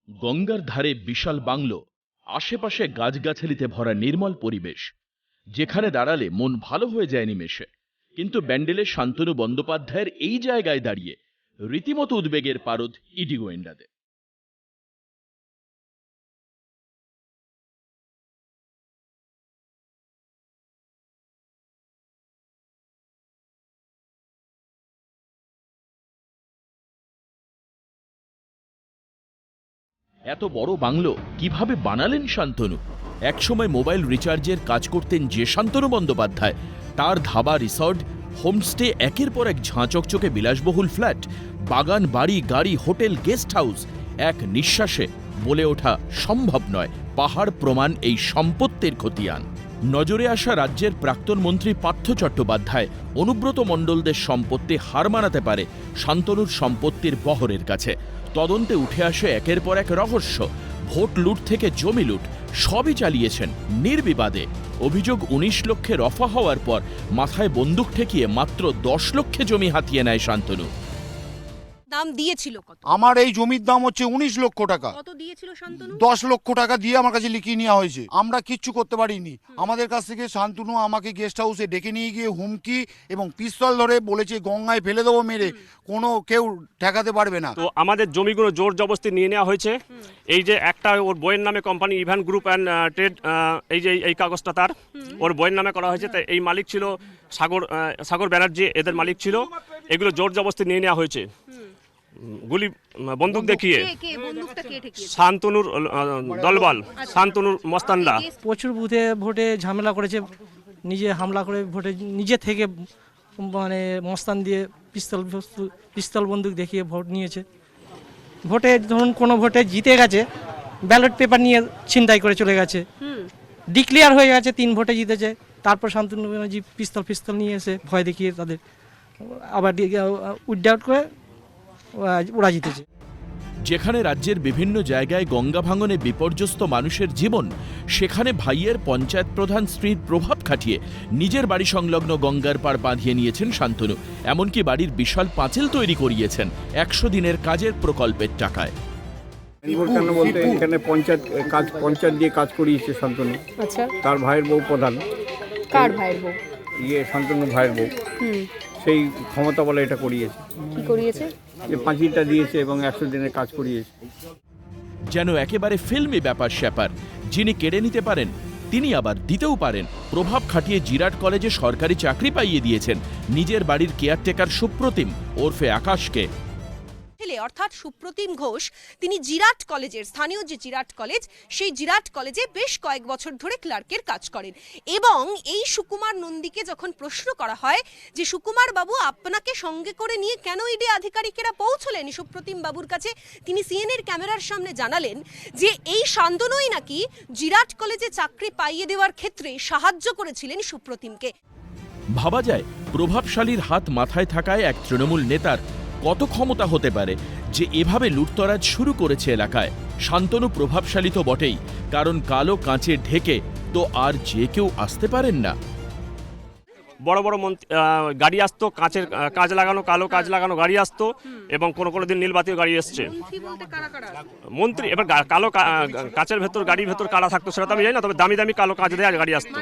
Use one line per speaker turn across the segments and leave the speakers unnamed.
গঙ্গার ধারে বিশাল বাংলো, আশেপাশে গাছগাছালিতে ভরা নির্মল পরিবেশ, যেখানে দাঁড়ালে মন ভালো হয়ে যায় নিমেষে। কিন্তু ব্যান্ডেলের শান্তনু বন্দ্যোপাধ্যায়ের এই জায়গায় দাঁড়িয়ে রীতিমতো উদ্বেগের পারদ ইডি গোয়েন্দাদের। এত বড় বাংলো কিভাবে বানালেন শান্তনু? একসময় মোবাইল রিচার্জের কাজ করতেন যে শান্তনু বন্দ্যোপাধ্যায়, তার ধাবা, রিসর্ট, হোমস্টে, একের পর এক ঝাঁচকচকে বিলাসবহুল ফ্ল্যাট, বাগান, বাড়ি, গাড়ি, হোটেল, গেস্ট হাউস, এক নিঃশ্বাসে বলে ওঠা সম্ভব নয়। পাহাড় প্রমাণ এই সম্পত্তির খতিয়ান। নজরে আসা রাজ্যের প্রাক্তন মন্ত্রী পার্থ চট্টোপাধ্যায় অনুব্রত মণ্ডলদের সম্পত্তি হার মানাতে পারে শান্তনুর সম্পত্তির বহরের কাছে। তদন্তে উঠে আসে একের পর এক রহস্য। ভোট লুট থেকে জমি লুট সবই চালিয়েছেন নির্বিবাদে। অভিযোগ ১৯ লক্ষে রফা হওয়ার পর মাথায় বন্দুক ঠেকিয়ে মাত্র ১০ লক্ষে জমি হাতিয়ে নেয় শান্তনু।
দাম দিয়েছিল কত?
আমার এই জমির দাম হচ্ছে ১৯ লক্ষ টাকা।
কত দিয়েছিল শান্তনু?
১০ লক্ষ টাকা দিয়ে আমার কাছে লিখিয়ে নেওয়া হয়েছে। আমরা কিচ্ছু করতে পারিনি। আমাদের কাছ থেকে শান্তনু আমাকে গেস্ট হাউসে ডেকে নিয়ে গিয়ে হুমকি এবং পিস্তল ধরে বলেছে গঙ্গায় ফেলে দেবো মেরে, কোনো কেউ ঠেকাতে পারবে না।
তো আমাদের জমিগুলো জোর জবরদস্তি নিয়ে নেওয়া হয়েছে। এই যে একটা ওর বইয়ের নামে কোম্পানি ইভান গ্রুপ অ্যান্ড ট্রেড, এই যে এই কাগজটা তার ওর বইয়ের নামে করা হয়েছে। তাই এই মালিক ছিল সাগর ব্যানার্জি, এদের মালিক ছিল। এগুলো জোর জবরদস্তি নিয়ে নেওয়া হয়েছে গুলি বন্দুক দেখিয়ে। শান্তনুর দলবল, শান্তনুর মস্তানরা
প্রচুর বুথে ভোটে ঝামেলা করেছে, নিজে হামলা করে ভোটে নিজে থেকে মানে মস্তান দিয়ে পিস্তল বন্দুক দেখিয়ে ভোট নিয়েছে। ভোটে ধরুন কোনো ভোটে জিতে গেছে, ব্যালট পেপার নিয়ে ছিনতাই করে চলে গেছে। ডিক্লিয়ার হয়ে গেছে ৩ ভোটে জিতেছে, তারপর শান্তনু ব্যানার্জি পিস্তল নিয়ে এসে ভয় দেখিয়ে তাদের আবার উইথড্রাউট করে ওরা জিতেছে।
যেখানে রাজ্যের বিভিন্ন জায়গায় গঙ্গা ভাঙনে বিপর্যস্ত মানুষের জীবন, সেখানে ভাইয়ের পঞ্চায়েত প্রধান স্ত্রীর প্রভাব খাটিয়ে নিজের বাড়ি সংলগ্ন গঙ্গার পাড় বাঁধিয়ে নিয়েছেন শান্তনু। এমনকি বাড়ির বিশাল পাঁচিল তৈরি করিয়েছেন ১০০ দিনের কাজের প্রকল্পের টাকায়।
কেন বলতে এখানে পঞ্চায়েত দিয়ে কাজ করিয়েছে শান্তনু।
আচ্ছা,
তার ভাইয়ের বউ প্রধান।
কার ভাইয়ের বউ?
শান্তনু ভাইয়ের বউ। সেই ক্ষমতা বলে এটা করিয়েছে।
কি করিয়েছে?
যে পাঁচিলটা দিয়েছে এবং ১০০ দিনের কাজ করিয়েছে।
যেন একেবারে ফিল্মি ব্যাপার স্যাপার। যিনি কেড়ে নিতে পারেন তিনি আবার দিতেও পারেন। প্রভাব খাটিয়ে জিরাট কলেজে সরকারি চাকরি পাইয়ে দিয়েছেন নিজের বাড়ির কেয়ারটেকার সুপ্রতিম ওরফে আকাশকে।
অর্থাৎ সুপ্রতিম ঘোষ, তিনি জিরাট কলেজের, স্থানীয় যে জিরাট কলেজ, সেই জিরাট কলেজে বেশ কয়েক বছর ধরে ক্লার্কের কাজ করেন। এবং এই সুকুমার নন্দীকে যখন প্রশ্ন করা হয় যে সুকুমার বাবু আপনাকে সঙ্গে করে নিয়ে কেন ইডি আধিকারিকেরা পৌঁছলেন সুপ্রতিম বাবুর কাছে, তিনি সিএনএর ক্যামেরার সামনে জানালেন যে এই শান্তনুই নাকি জিরাট কলেজে চাকরি পাইয়ে দেওয়ার ক্ষেত্রে সাহায্য করেছিলেন সুপ্রতিমকে।
ভাবা যায় প্রভাবশালীর হাত মাথায় থাকায় এক তৃণমূল নেতার কত ক্ষমতা হতে পারে যে এভাবে লুটতরাজ শুরু করেছে এলাকায়। শান্তনু প্রভাবশালী তো বটেই, কারণ কালো কাঁচে ঢেকে তো আর যে কেউ আসতে পারেন না।
বড় বড় গাড়ি আসতো, কাঁচের কাজ লাগানো, কালো কাজ লাগানো গাড়ি আসতো, এবং কোনো দিন নীলবাতিও গাড়ি এসছে। মন্ত্রী এবার কালো কাঁচের ভেতর, গাড়ির ভেতর কারা থাকতো সেটা তো আমি জানি না, তবে দামি দামি কালো কাজ দেওয়া গাড়ি আসতো।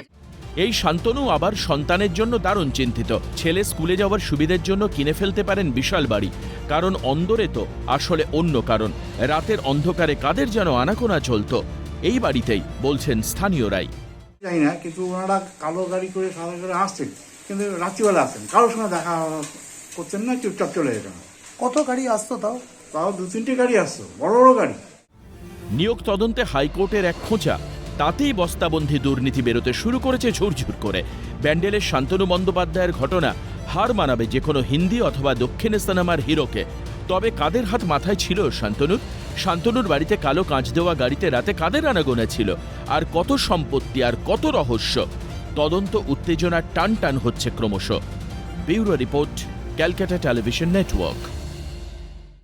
এই শান্তনু আবার সন্তানের জন্য দারুণ চিন্তিত। ছেলে স্কুলে যাওয়ার সুবিধের জন্য কিনে ফেলতে পারেন বিশাল বাড়ি, কারণ অন্দরে তো আসলে অন্য কারণ। রাতের অন্ধকারে কাদের যেন আনাগোনা চলতো এই বাড়িতেই, বলছেন স্থানীয়রাই।
জানি না, কিন্তু ওনারা কালো গাড়ি করে সাদা করে আসতেন, কিন্তু রাত্রিবেলা আসতেন, কারোর সঙ্গে দেখা করতেন না, চুপচাপ চলে যেতেন।
কত গাড়ি আসতো?
তাও ২-৩টে গাড়ি আসতো, বড় বড় গাড়ি।
নিয়োগ তদন্তে হাইকোর্টের এক খোঁচা, তাতেই বস্তাবন্ধি দুর্নীতি বেরোতে শুরু করেছে ঝুরঝুর করে। ব্যান্ডেলের শান্তনু বন্দ্যোপাধ্যায়ের ঘটনা হার মানাবে যে কোনো হিন্দি অথবা দক্ষিণে সিনেমার হিরোকে। তবে কাদের হাত মাথায় ছিল শান্তনুর বাড়িতে কালো কাঁচ দেওয়া গাড়িতে রাতে কাদের আনাগোনা ছিল, আর কত সম্পত্তি, আর কত রহস্য। তদন্ত উত্তেজনার টান টান হচ্ছে ক্রমশ। Bureau report, Calcutta television network.